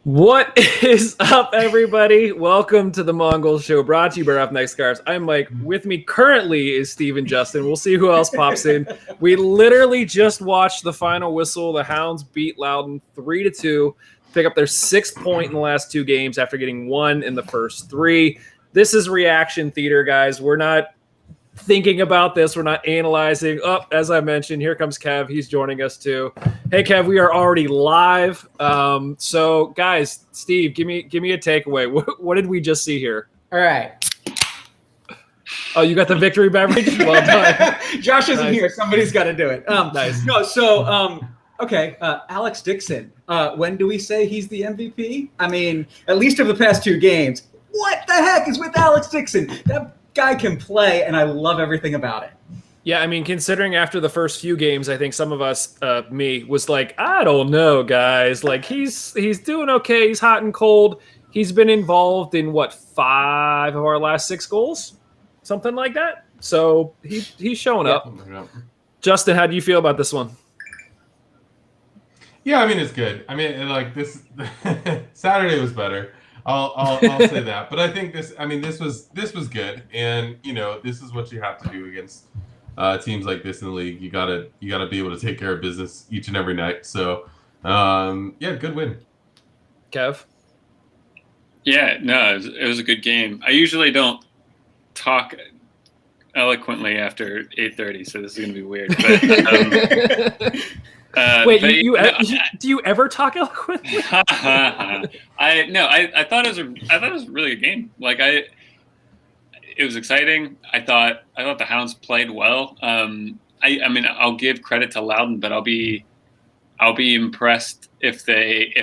What is up, everybody? Welcome to the Mongol Show, brought to you by Roughneck Scarves. I'm Mike. With me currently is Steve and Justin. We'll see who else pops in. We literally just watched the final whistle. The Hounds beat Loudoun 3-2, pick up their 6th point in the last 2 games after getting 1 in the first 3. This is reaction theater, guys. We're not thinking about this. We're not analyzing. As I mentioned, here comes Kev. He's joining us too. Hey, Kev, we are already live. So, guys, Steve, give me a takeaway. What did we just see here? All right. Oh, you got the victory beverage? Well done. Josh isn't here. Somebody's got to do it. Nice. No, so, okay, Alex Dixon. When do we say he's the MVP? I mean, at least of the past 2 games. What the heck is with Alex Dixon? That guy can play, and I love everything about it. Yeah, I mean, considering after the first few games, I think some of us, me, was like, I don't know, guys. Like, he's doing okay. He's hot and cold. He's been involved in, 5 of our last 6 goals? Something like that. So he's showing up. Justin, how do you feel about this one? Yeah, I mean, it's good. I mean, like, this Saturday was better. I'll say that. But I think this was good. And, this is what you have to do against teams like this in the league. You gotta be able to take care of business each and every night. So, good win. Kev? Yeah, no, it was a good game. I usually don't talk eloquently after 8:30, so this is gonna be weird. But, wait, do you ever talk eloquently? I thought it was a really good game. Like it was exciting. I thought the Hounds played well. I mean, I'll give credit to Loudoun, but I'll be impressed if they.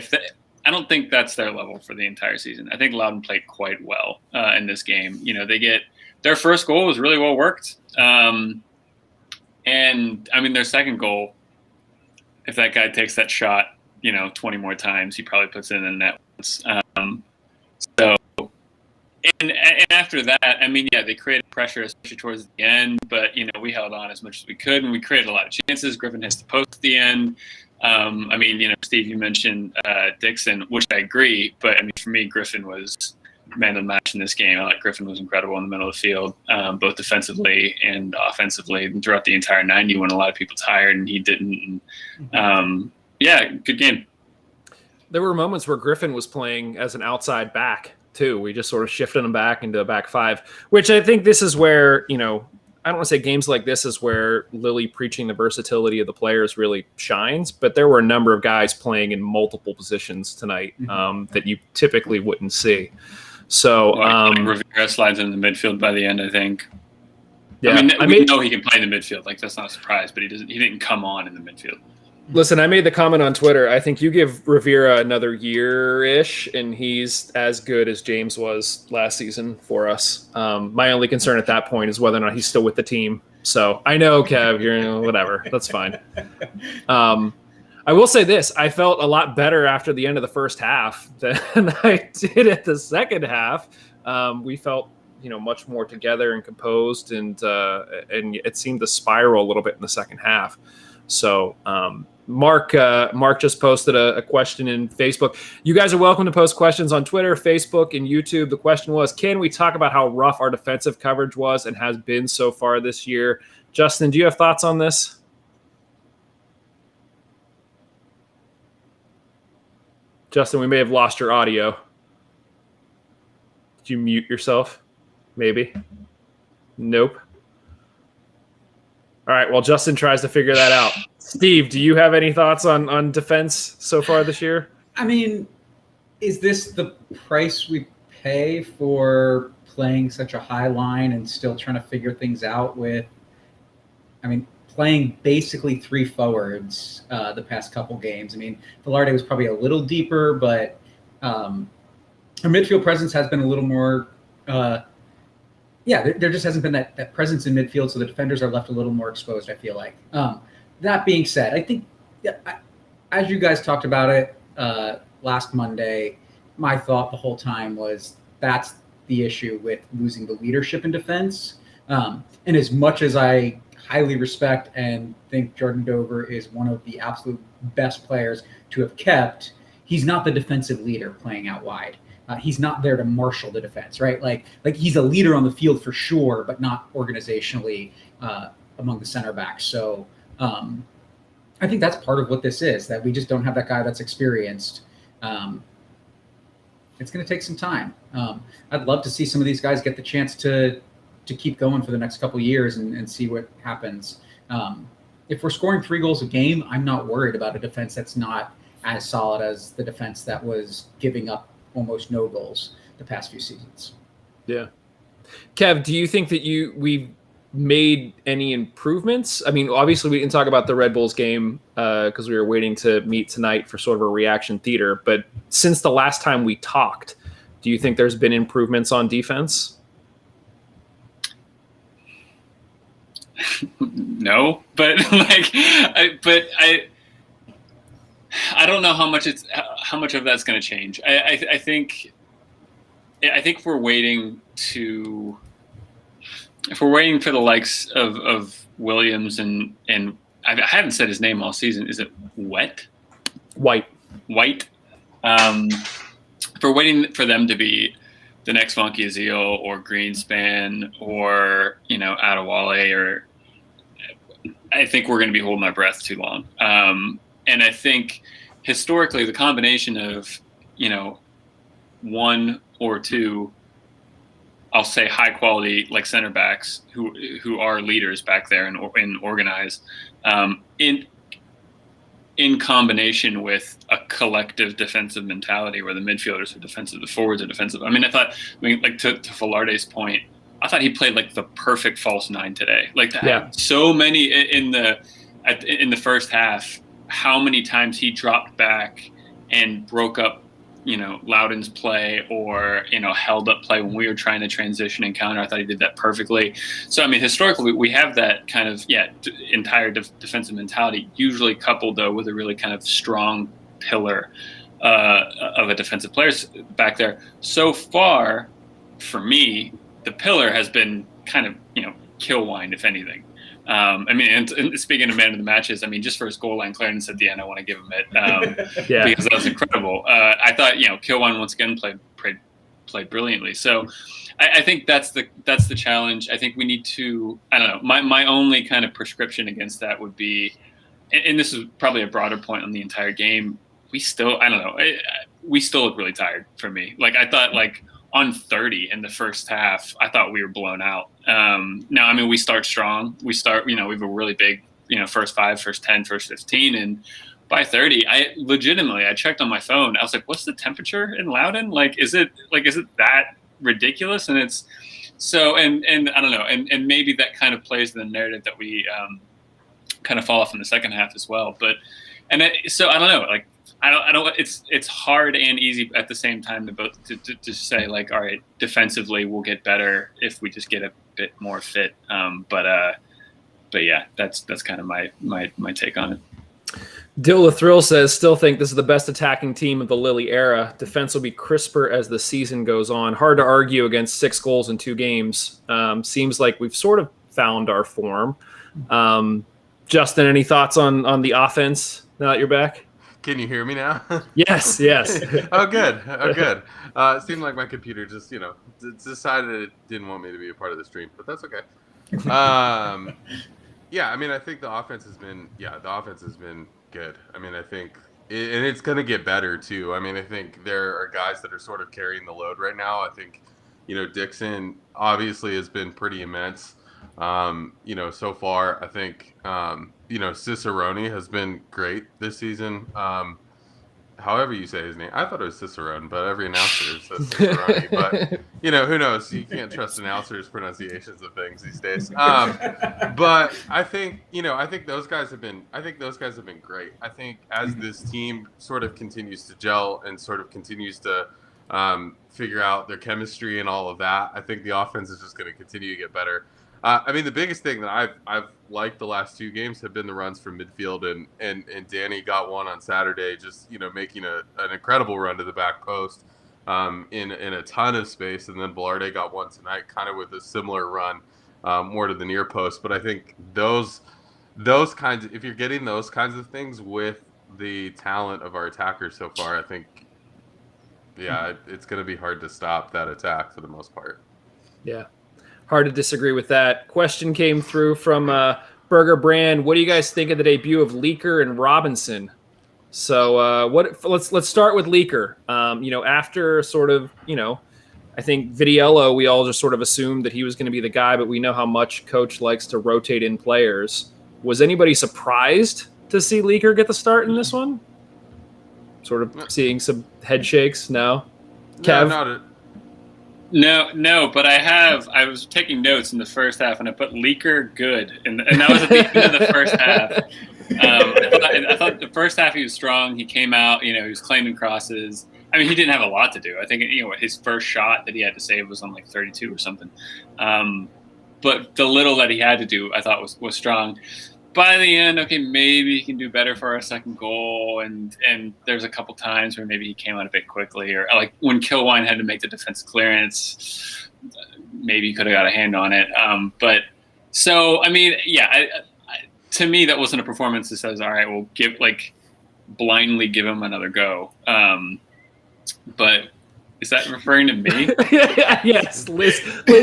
I don't think that's their level for the entire season. I think Loudoun played quite well in this game. They get their first goal was really well worked, and I mean their second goal. If that guy takes that shot, 20 more times, he probably puts it in the net once. And after that, I mean, yeah, they created pressure, especially towards the end. But we held on as much as we could, and we created a lot of chances. Griffin hits the post at the end. I mean, Steve, you mentioned Dixon, which I agree. But I mean, for me, Griffin was man of the match in this game. I thought Griffin was incredible in the middle of the field, both defensively and offensively. And throughout the entire 90, when a lot of people tired and he didn't. Good game. There were moments where Griffin was playing as an outside back too. We just sort of shifted him back into a back 5, which I think this is where, I don't want to say games like this is where Lily preaching the versatility of the players really shines, but there were a number of guys playing in multiple positions tonight that you typically wouldn't see. So Rivera slides into the midfield by the end, I think. Yeah, we know he can play in the midfield. Like, that's not a surprise, but he didn't come on in the midfield. Listen, I made the comment on Twitter. I think you give Rivera another year-ish, and he's as good as James was last season for us. My only concern at that point is whether or not he's still with the team. So I know, Kev, you're whatever. That's fine. I will say this. I felt a lot better after the end of the first half than I did at the second half. We felt, much more together and composed, and it seemed to spiral a little bit in the second half. So Mark just posted a question in Facebook. You guys are welcome to post questions on Twitter, Facebook, and YouTube. The question was, can we talk about how rough our defensive coverage was and has been so far this year? Justin, do you have thoughts on this? Justin, we may have lost your audio. Did you mute yourself? Maybe. Nope. All right, well, Justin tries to figure that out. Steve, do you have any thoughts on defense so far this year? I mean, is this the price we pay for playing such a high line and still trying to figure things out with, playing basically 3 forwards the past couple games? I mean, Velarde was probably a little deeper, but our midfield presence has been a little more there just hasn't been that presence in midfield, so the defenders are left a little more exposed, I feel like. That being said, I think, as you guys talked about it last Monday, my thought the whole time was that's the issue with losing the leadership in defense. And as much as I highly respect and think Jordan Dover is one of the absolute best players to have kept, he's not the defensive leader playing out wide. He's not there to marshal the defense, right? Like he's a leader on the field for sure, but not organizationally among the center backs. So I think that's part of what this is, that we just don't have that guy that's experienced. It's going to take some time. I'd love to see some of these guys get the chance to keep going for the next couple of years and see what happens. If we're scoring 3 goals a game, I'm not worried about a defense that's not as solid as the defense that was giving up almost no goals the past few seasons. Yeah. Kev, do you think that we've made any improvements? I mean, obviously we didn't talk about the Red Bulls game because we were waiting to meet tonight for sort of a reaction theater. But since the last time we talked, do you think there's been improvements on defense? No, but I don't know how much of that's going to change. I think we're waiting for the likes of Williams and I haven't said his name all season. Is it White? If we're waiting for them to be the next Funky Azil or Greenspan or Adewale, or I think we're going to be holding our breath too long. And I think historically the combination of 1 or 2, I'll say high quality like center backs who are leaders back there and organize, in combination with a collective defensive mentality where the midfielders are defensive, the forwards are defensive. I mean, like to Velarde's point, I thought he played like the perfect false 9 today. Like so many in the first half, how many times he dropped back and broke up Loudon's play or held up play when we were trying to transition and counter. I thought he did that perfectly. So I mean, historically we have that kind of entire defensive mentality, usually coupled though with a really kind of strong pillar of a defensive players back there. So far, for me, the pillar has been kind of kill wine, if anything. I mean, and speaking of man of the matches, I mean, just for his goal line, Clarendon said, I want to give him it because that was incredible. I thought, Kilwine once again played brilliantly. So I think that's the challenge. I think we need to, I don't know, my only kind of prescription against that would be, and this is probably a broader point on the entire game, we still look really tired for me. Like I thought on 30 in the first half, I thought we were blown out. Now, I mean, we start strong. We have a really big, first 5, first 10, first 15. And by 30, I checked on my phone. I was like, what's the temperature in Loudon? Is it that ridiculous? And it's so, and I don't know. And maybe that kind of plays in the narrative that we kind of fall off in the second half as well. So I don't know, I don't. It's hard and easy at the same time to say all right, defensively we'll get better if we just get a bit more fit. But yeah, that's kind of my take on it. Dill the Thrill says, still think this is the best attacking team of the Lily era. Defense will be crisper as the season goes on. Hard to argue against 6 goals in 2 games. Seems like we've sort of found our form. Justin, any thoughts on the offense now that you're back? Can you hear me now? Yes. Oh, good. It seemed like my computer just, decided it didn't want me to be a part of the stream, but that's okay. Yeah, I mean, I think the offense has been good. I mean, I think, and it's going to get better too. I mean, I think there are guys that are sort of carrying the load right now. I think, Dixon obviously has been pretty immense. So far, I think, Cicerone has been great this season. However you say his name. I thought it was Cicerone, but every announcer says Cicerone. But, who knows? You can't trust announcers' pronunciations of things these days. But I think, I think those guys have been great. I think as this team sort of continues to gel and sort of continues to figure out their chemistry and all of that, I think the offense is just going to continue to get better. I mean, the biggest thing that I've liked the last 2 games have been the runs from midfield, and Danny got one on Saturday, just making an incredible run to the back post in a ton of space, and then Velarde got one tonight, kind of with a similar run, more to the near post. But I think those kinds of, if you're getting those kinds of things with the talent of our attackers so far, I think, it's going to be hard to stop that attack for the most part. Yeah, hard to disagree with that. Question came through from Burger Brand. What do you guys think of the debut of Leaker and Robinson? So let's start with Leaker. After sort of, I think Vitiello, we all just sort of assumed that he was going to be the guy, but we know how much coach likes to rotate in players. Was anybody surprised to see Leaker get the start in this one? Sort of seeing some head shakes? No? Kev? No, but I was taking notes in the first half, and I put Leaker good, and that was at the end of the first half. I thought the first half he was strong. He came out, he was claiming crosses. I mean, he didn't have a lot to do. I think, his first shot that he had to save was on like 32 or something. But the little that he had to do, I thought was strong. By the end, okay, maybe he can do better for our second goal. And there's a couple times where maybe he came out a bit quickly, or like when Kilwine had to make the defense clearance, maybe he could have got a hand on it. But so, I mean, yeah, to me, that wasn't a performance that says, all right, we'll blindly give him another go. But is that referring to me? Yes, Liz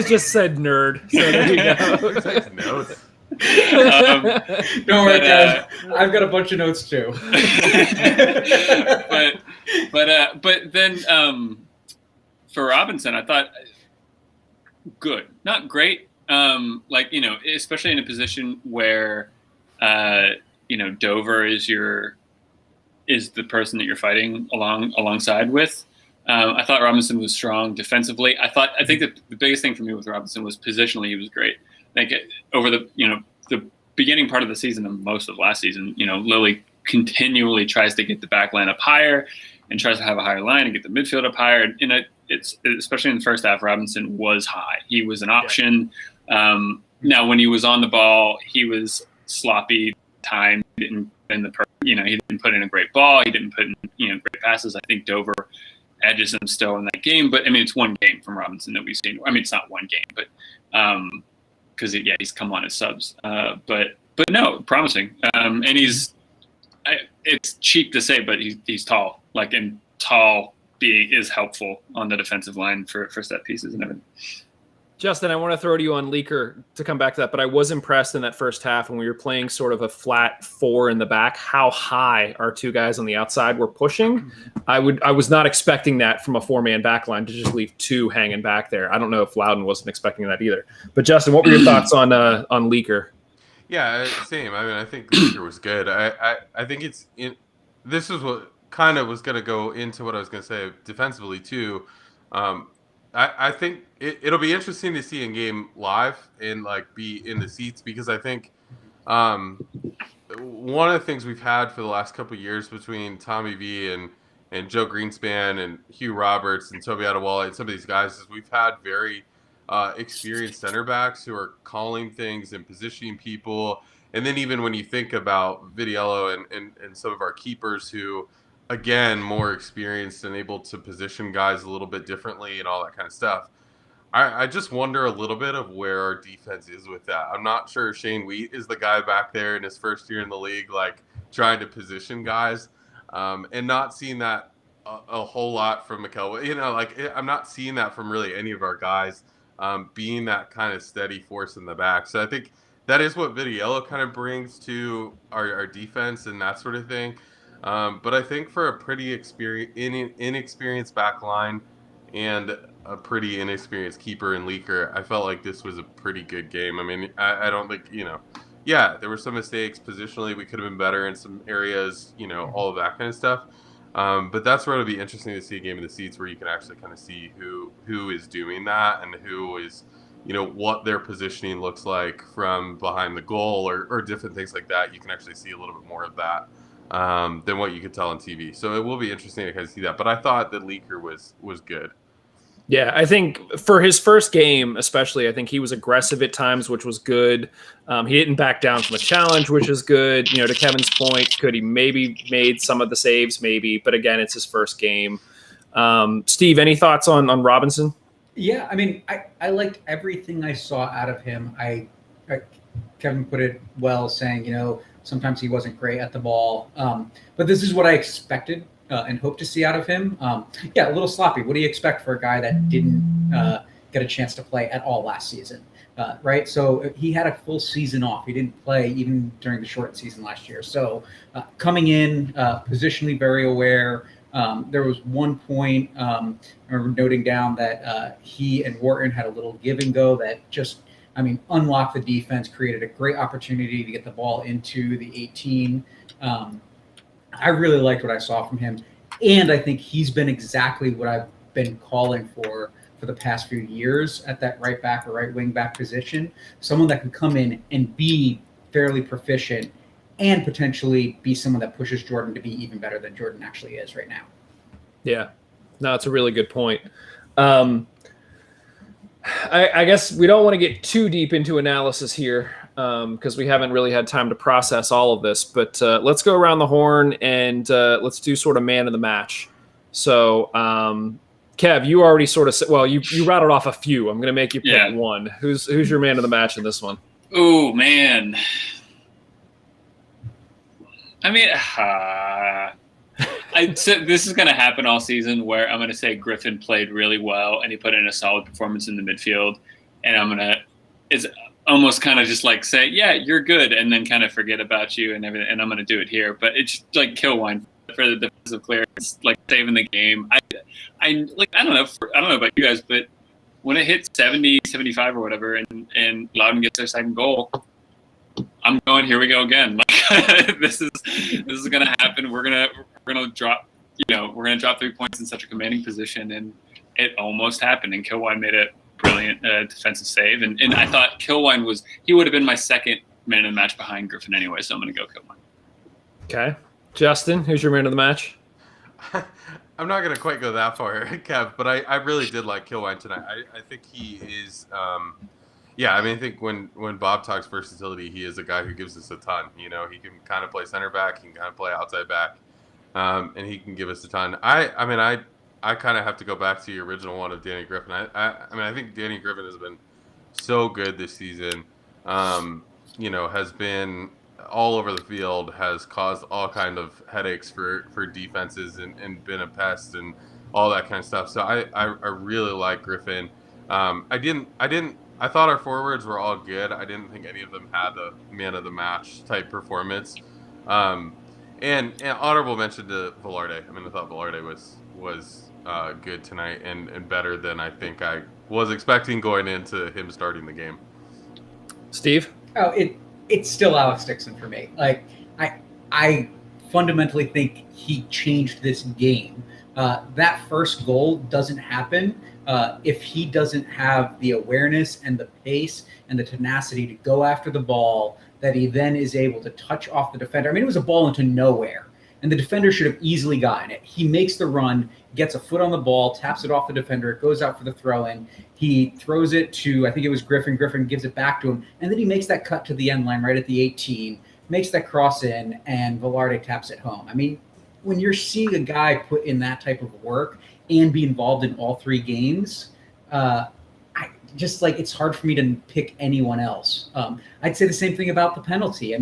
just said nerd. So there you go. Notes. Don't worry, guys. I've got a bunch of notes too. but then for Robinson, I thought good, not great. Especially in a position where Dover is the person that you're fighting alongside with. I thought Robinson was strong defensively. I think that the biggest thing for me with Robinson was positionally he was great. Like over the beginning part of the season and most of last season, Lily continually tries to get the back line up higher and tries to have a higher line and get the midfield up higher. And it's especially in the first half, Robinson was high. He was an option. Now when he was on the ball, he was sloppy. Time he didn't he didn't put in a great ball. He didn't put in great passes. I think Dover edges him still in that game, but I mean it's one game from Robinson that we've seen. I mean it's not one game, but because he's come on as subs. But no, promising. And it's cheap to say, but he's tall. And tall is helpful on the defensive line for set pieces and everything. Justin, I want to throw to you on Leaker to come back to that, but I was impressed in that first half when we were playing sort of a flat four in the back, how high our two guys on the outside were pushing. I was not expecting that from a four-man back line to just leave two hanging back there. I don't know if Loudon wasn't expecting that either. But Justin, what were your thoughts on Leaker? Yeah, same. I mean, I think Leaker was good. I think this is what kind of was going to go into what I was going to say defensively too. I think it'll be interesting to see in game live and be in the seats, because I think one of the things we've had for the last couple of years between Tommy V and Joe Greenspan and Hugh Roberts and Toby Adewale and some of these guys is we've had very experienced center backs who are calling things and positioning people. And then even when you think about Vitiello and some of our keepers who, again, more experienced and able to position guys a little bit differently and all that kind of stuff. I just wonder a little bit of where our defense is with that. I'm not sure Shane Wheat is the guy back there in his first year in the league, trying to position guys, and not seeing that a whole lot from McKelway. I'm not seeing that from really any of our guys being that kind of steady force in the back. So I think that is what Vitiello kind of brings to our defense and that sort of thing. But I think for a pretty inexperienced back line and a pretty inexperienced keeper and Leaker, I felt like this was a pretty good game. I mean, I don't think, there were some mistakes positionally. We could have been better in some areas, all of that kind of stuff. But that's where it'll be interesting to see a game in the seats where you can actually kind of see who is doing that and who is, what their positioning looks like from behind the goal or different things like that. You can actually see a little bit more of that than what you could tell on TV. So it will be interesting to kind of see that. But I thought that Leaker was good. Yeah, I think for his first game, especially, I think he was aggressive at times, which was good. He didn't back down from a challenge, which is good. To Kevin's point, could he maybe made some of the saves? Maybe. But again, it's his first game. Steve, any thoughts on Robinson? Yeah, I mean, I liked everything I saw out of him. Kevin put it well, saying, Sometimes he wasn't great at the ball. But this is what I expected and hoped to see out of him. Yeah, a little sloppy. What do you expect for a guy that didn't get a chance to play at all last season? Right? So he had a full season off. He didn't play even during the short season last year. So coming in, positionally very aware. There was one point I remember noting down that he and Wharton had a little give and go that just, unlocked the defense, created a great opportunity to get the ball into the 18. I really liked what I saw from him. And I think he's been exactly what I've been calling for the past few years at that right back or right wing back position. Someone that can come in and be fairly proficient and potentially be someone that pushes Jordan to be even better than Jordan actually is right now. Yeah, no, it's a really good point. I guess we don't want to get too deep into analysis here because we haven't really had time to process all of this, but let's go around the horn and let's do sort of man of the match. So, Kev, you already sort of said, well, you rattled off a few. I'm going to make you pick one. Who's your man of the match in this one? Oh, man. So this is going to happen all season where I'm going to say Griffin played really well and he put in a solid performance in the midfield. And I'm going to – it's almost kind of just like say, yeah, you're good, and then kind of forget about you and everything. And I'm going to do it here. But it's like Kilwine for the defensive clearance, like saving the game. I don't know about you guys, but when it hits 70, 75 or whatever, and Loudon gets their second goal, I'm going, here we go again. Like, this is gonna happen. We're gonna drop, we're gonna drop 3 points in such a commanding position, and it almost happened. And Kilwine made a brilliant defensive save, and I thought Kilwine would have been my second man of the match behind Griffin anyway. So I'm gonna go Kilwine. Okay, Justin, who's your man of the match? I'm not going to quite go that far, Kev, but I really did like Kilwine tonight. I think he is, I think when Bob talks versatility, he is a guy who gives us a ton. He can kind of play center back, he can kind of play outside back, and he can give us a ton. I kind of have to go back to your original one of Danny Griffin. I think Danny Griffin has been so good this season, has been all over the field, has caused all kind of headaches for defenses and been a pest and all that kind of stuff. So I really like Griffin. I thought our forwards were all good. I didn't think any of them had a man of the match type performance. And honorable mention to Velarde. I thought Velarde was good tonight and better than I think I was expecting going into him starting the game. Steve? Oh, it's still Alex Dixon for me. Like, I fundamentally think he changed this game. That first goal doesn't happen if he doesn't have the awareness and the pace and the tenacity to go after the ball that he then is able to touch off the defender. It was a ball into nowhere, and the defender should have easily gotten it. He makes the run, gets a foot on the ball, taps it off the defender, it goes out for the throw-in. He throws it to, I think it was Griffin. Griffin gives it back to him, and then he makes that cut to the end line right at the 18, makes that cross in, and Velarde taps it home. When you're seeing a guy put in that type of work and be involved in all three games, it's hard for me to pick anyone else. I'd say the same thing about the penalty.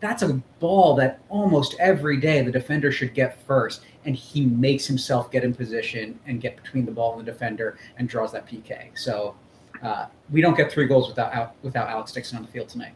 That's a ball that almost every day the defender should get first, and he makes himself get in position and get between the ball and the defender and draws that PK. So we don't get 3 goals without Alex Dixon on the field tonight.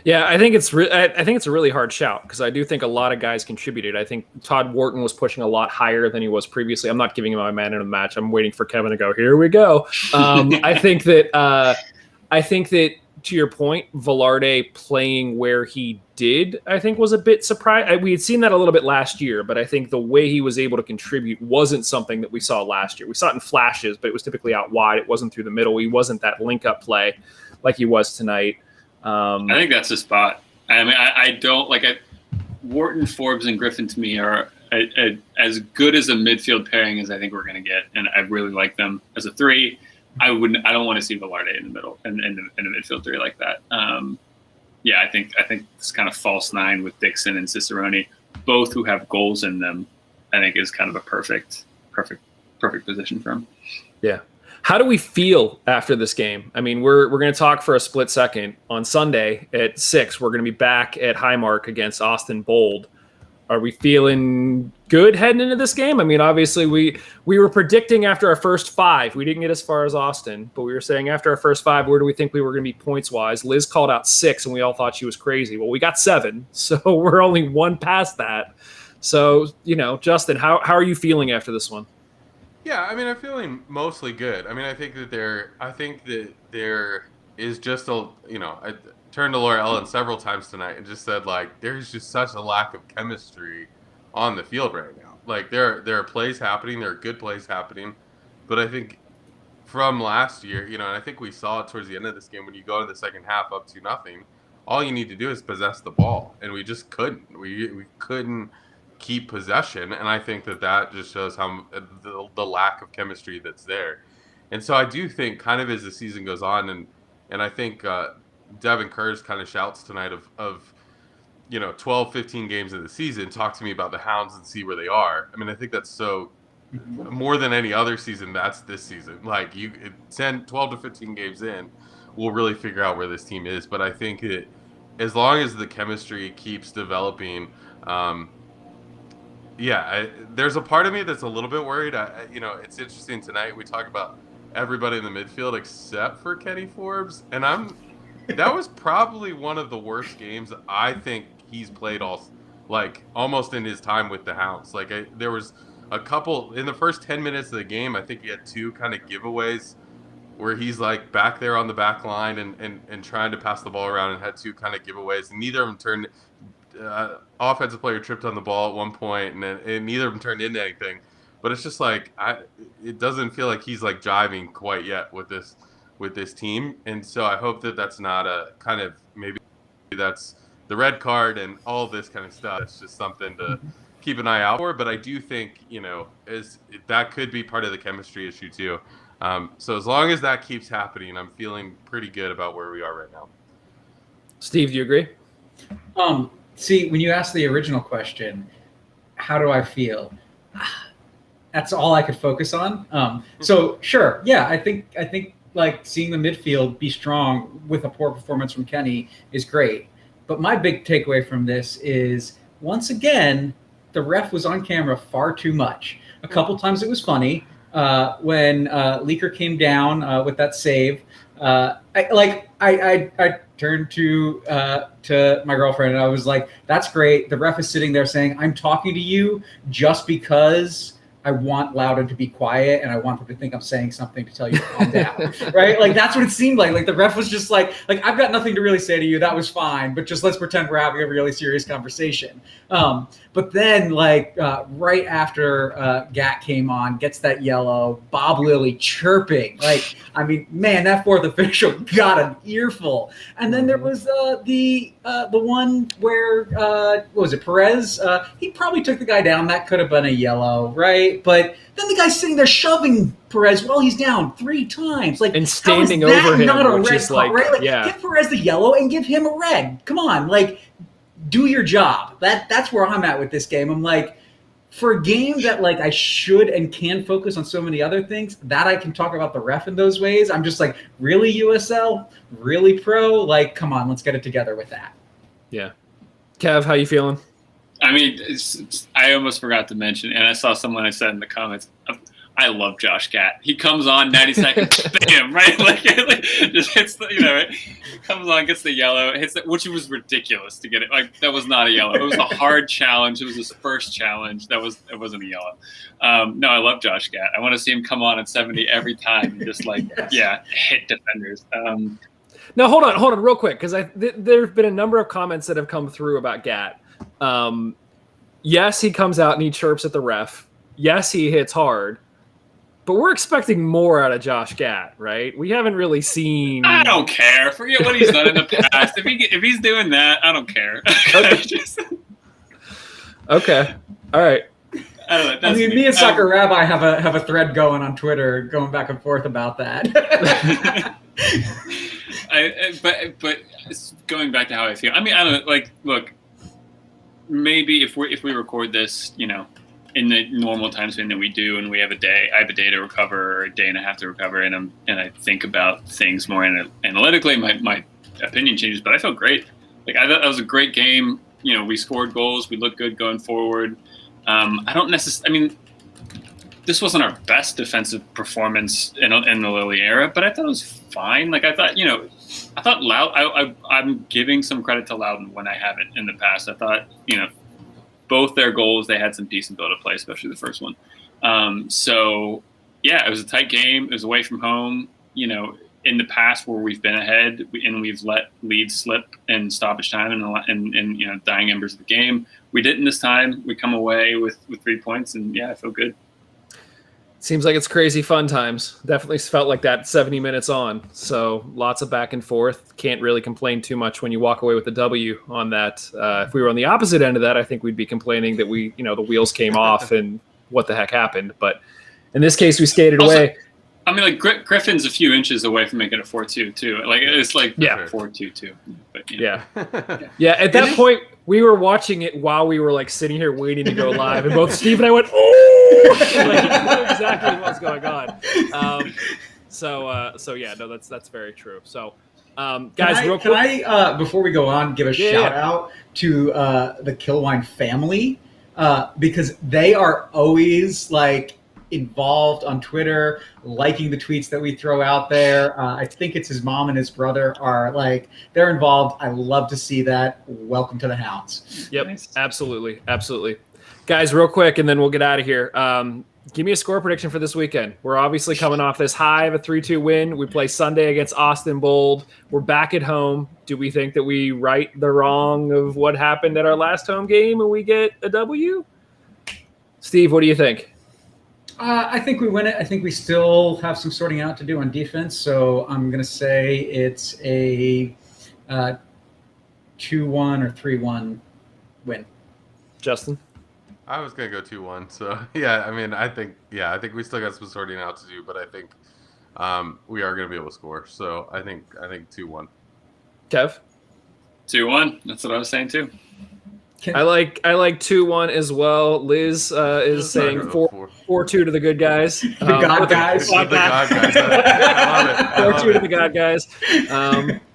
Yeah, I think it's a really hard shout because I do think a lot of guys contributed. I think Todd Wharton was pushing a lot higher than he was previously. I'm not giving him my man in the match. I'm waiting for Kevin to go, here we go. I think that to your point, Velarde playing where he did, I think was a bit surprised. We had seen that a little bit last year, but I think the way he was able to contribute wasn't something that we saw last year. We saw it in flashes, but it was typically out wide. It wasn't through the middle. He wasn't that link-up play like he was tonight. I think that's the spot. I don't like it. Wharton, Forbes, and Griffin to me are as good as a midfield pairing as I think we're going to get, and I really like them as a 3. I don't want to see Velarde in the middle in a midfield 3 like that. I think this kind of false 9 with Dixon and Cicerone, both who have goals in them, I think is kind of a perfect position for him. Yeah. How do we feel after this game? I mean, we're going to talk for a split second. On Sunday at 6, we're going to be back at Highmark against Austin Bold. Are we feeling good heading into this game? I mean, obviously we were predicting after our first 5. We didn't get as far as Austin, but we were saying after our first 5, where do we think we were going to be points-wise? Liz called out 6, and we all thought she was crazy. Well, we got 7, so we're only 1 past that. So, Justin, how are you feeling after this one? Yeah, I mean, I'm feeling mostly good. I mean, I think that there is just I turned to Laura Ellen several times tonight and just said, like, there's just such a lack of chemistry on the field right now. Like, there are plays happening, there are good plays happening, but I think from last year, and I think we saw it towards the end of this game when you go into the second half up 2-0, all you need to do is possess the ball, and we just couldn't. We couldn't keep possession, and I think that just shows how the lack of chemistry that's there. And so I do think kind of as the season goes on, and I think Devin Kerr's kind of shouts tonight of 12, 15 games of the season, talk to me about the Hounds and see where they are. I mean, I think that's so more than any other season, that's this season. Like 12 to 15 games in, we'll really figure out where this team is. But I think that as long as the chemistry keeps developing, there's a part of me that's a little bit worried. It's interesting tonight. We talk about everybody in the midfield except for Kenny Forbes, and that was probably one of the worst games I think he's played almost in his time with the Hounds. There was a couple in the first 10 minutes of the game. I think he had 2 kind of giveaways where he's like back there on the back line and trying to pass the ball around, and had 2 kind of giveaways, and neither of them turned. Offensive player tripped on the ball at one point, and neither of them turned into anything. But it's just it doesn't feel like he's like jiving quite yet with this team. And so I hope that that's not a kind of, maybe that's the red card and all this kind of stuff. It's just something to keep an eye out for. But I do think that could be part of the chemistry issue too. So as long as that keeps happening, I'm feeling pretty good about where we are right now. Steve, do you agree? See, when you asked the original question, how do I feel? That's all I could focus on. So sure, yeah, I think like seeing the midfield be strong with a poor performance from Kenny is great. But my big takeaway from this is, once again, the ref was on camera far too much. A couple times it was funny when Leaker came down with that save. I turned to my girlfriend and I was like, that's great. The ref is sitting there saying, I'm talking to you just because I want Loudon to be quiet and I want them to think I'm saying something to tell you to calm down. Right? Like, that's what it seemed like. Like, the ref was just like, I've got nothing to really say to you. That was fine. But just let's pretend we're having a really serious conversation. But then, right after Gat came on, gets that yellow, Bob Lilly chirping. Man, that 4th official got an earful. And then there was the one where, what was it, Perez? He probably took the guy down. That could have been a yellow, right? But then the guy's sitting there shoving Perez while he's down 3 times. And standing over him, not a which red is card, right? Give Perez the yellow and give him a red. Come on, do your job. That's where I'm at with this game. I'm like, for a game that I should and can focus on so many other things, that I can talk about the ref in those ways. I'm just like, really, USL? Really, pro? Come on, let's get it together with that. Yeah. Kev, how you feeling? I mean, I almost forgot to mention, and I saw someone I said in the comments, I love Josh Gat. He comes on 90 seconds, bam, right? Just hits the, right? Comes on, gets the yellow, hits it, which was ridiculous to get it. That was not a yellow. It was a hard challenge. It was his first challenge. It wasn't a yellow. No, I love Josh Gat. I want to see him come on at 70 every time and just hit defenders. Now, hold on real quick, because there have been a number of comments that have come through about Gat. Yes, he comes out and he chirps at the ref. Yes, he hits hard. But we're expecting more out of Josh Gat, right? We haven't really seen. I don't care. Forget what he's done in the past. If he's doing that, I don't care. Okay. All right. I don't know. Me and Soccer Rabbi have a thread going on Twitter, going back and forth about that. But going back to how I feel. I mean, I don't know. Look. Maybe if we record this, in the normal time span that we do, and we have I have a day to recover, or a day and a half to recover, and I think about things more analytically. My opinion changes, but I felt great. Like, I thought that was a great game. You know, we scored goals. We looked good going forward. This wasn't our best defensive performance in the Lilley era, but I thought it was fine. Like, I thought I'm giving some credit to Loudon when I haven't in the past. I thought, both their goals, they had some decent build of play, especially the first one. So yeah, it was a tight game. It was away from home. In the past where we've been ahead and we've let leads slip in stoppage time and dying embers of the game, we didn't this time. We come away with 3 points, and yeah, I feel good. Seems like it's crazy fun times. Definitely felt like that 70 minutes on. So lots of back and forth. Can't really complain too much when you walk away with the W on that. If we were on the opposite end of that, I think we'd be complaining that the wheels came off and what the heck happened. But in this case, we skated away. I mean, like, Griffin's a few inches away from making it 4-2 too. Like, it's like 4-2-2. But yeah. At that point, we were watching it while we were like sitting here waiting to go live, and both Steve and I went, "Oh!" Like, you knew exactly what was going on. So yeah, no, that's very true. So, guys, real quick, can I before we go on, give a shout out to the Killwine family because they are always like involved on Twitter, liking the tweets that we throw out there. I think it's his mom and his brother they're involved. I love to see that. Welcome to the Hounds. Yep, nice. Absolutely. Guys, real quick, and then we'll get out of here. Give me a score prediction for this weekend. We're obviously coming off this high of a 3-2 win. We play Sunday against Austin Bold. We're back at home. Do we think that we right the wrong of what happened at our last home game and we get a W? Steve, what do you think? I think we win it. I think we still have some sorting out to do on defense. So I'm going to say it's a 2-1 or 3-1 win. Justin? I was going to go 2-1. So, yeah, I mean, I think we still got some sorting out to do, but I think we are going to be able to score. So I think 2-1. Kev? 2-1. That's what I was saying too. I like 2-1 as well. Liz is saying 4-2 to the good guys. The God guys. The God guys. I love it. 4-2 to the God guys.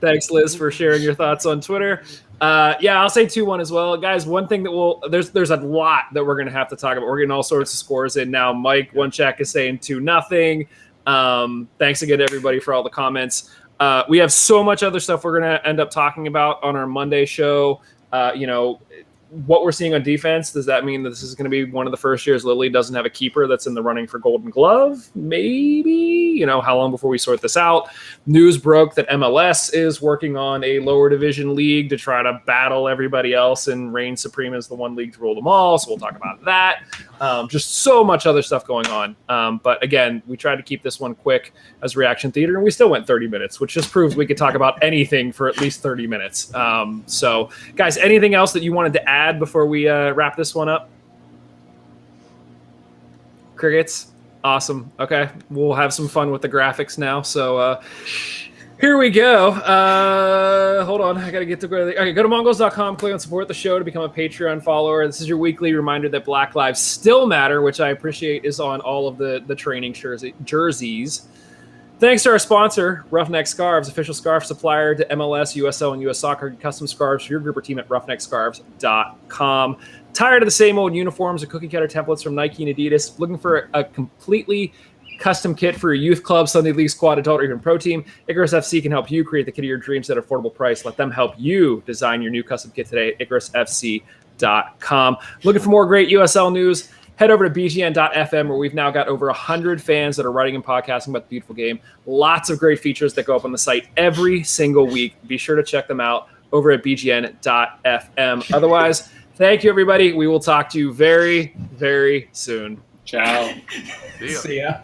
Thanks, Liz, for sharing your thoughts on Twitter. I'll say 2-1 as well. Guys, one thing that there's a lot that we're going to have to talk about. We're getting all sorts of scores in now. Mike One-Check is saying 2-0. Thanks again to everybody for all the comments. We have so much other stuff we're going to end up talking about on our Monday show. What we're seeing on defense, does that mean that this is going to be one of the first years Lilley doesn't have a keeper that's in the running for Golden Glove? Maybe. How long before we sort this out? News broke that MLS is working on a lower division league to try to battle everybody else and reign supreme as the one league to rule them all. So we'll talk about that. Just so much other stuff going on. But again, we tried to keep this one quick as reaction theater, and we still went 30 minutes, which just proves we could talk about anything for at least 30 minutes. So guys, anything else that you wanted to add before we wrap this one up? Crickets. Awesome. Okay. We'll have some fun with the graphics now. So here we go. Hold on. I got to get to okay, go to mongols.com, click on support the show to become a Patreon follower. This is your weekly reminder that Black Lives still matter, which I appreciate is on all of the training jerseys. Thanks to our sponsor, Roughneck Scarves, official scarf supplier to MLS, USL, and US Soccer. Custom scarves for your group or team at roughneckscarves.com. Tired of the same old uniforms or cookie-cutter templates from Nike and Adidas? Looking for a completely custom kit for your youth club, Sunday League squad, adult, or even pro team? Icarus FC can help you create the kit of your dreams at an affordable price. Let them help you design your new custom kit today at IcarusFC.com. Looking for more great USL news? Head over to bgn.fm, where we've now got over 100 fans that are writing and podcasting about the beautiful game. Lots of great features that go up on the site every single week. Be sure to check them out over at bgn.fm. Otherwise, thank you, everybody. We will talk to you very, very soon. Ciao. See ya. See ya.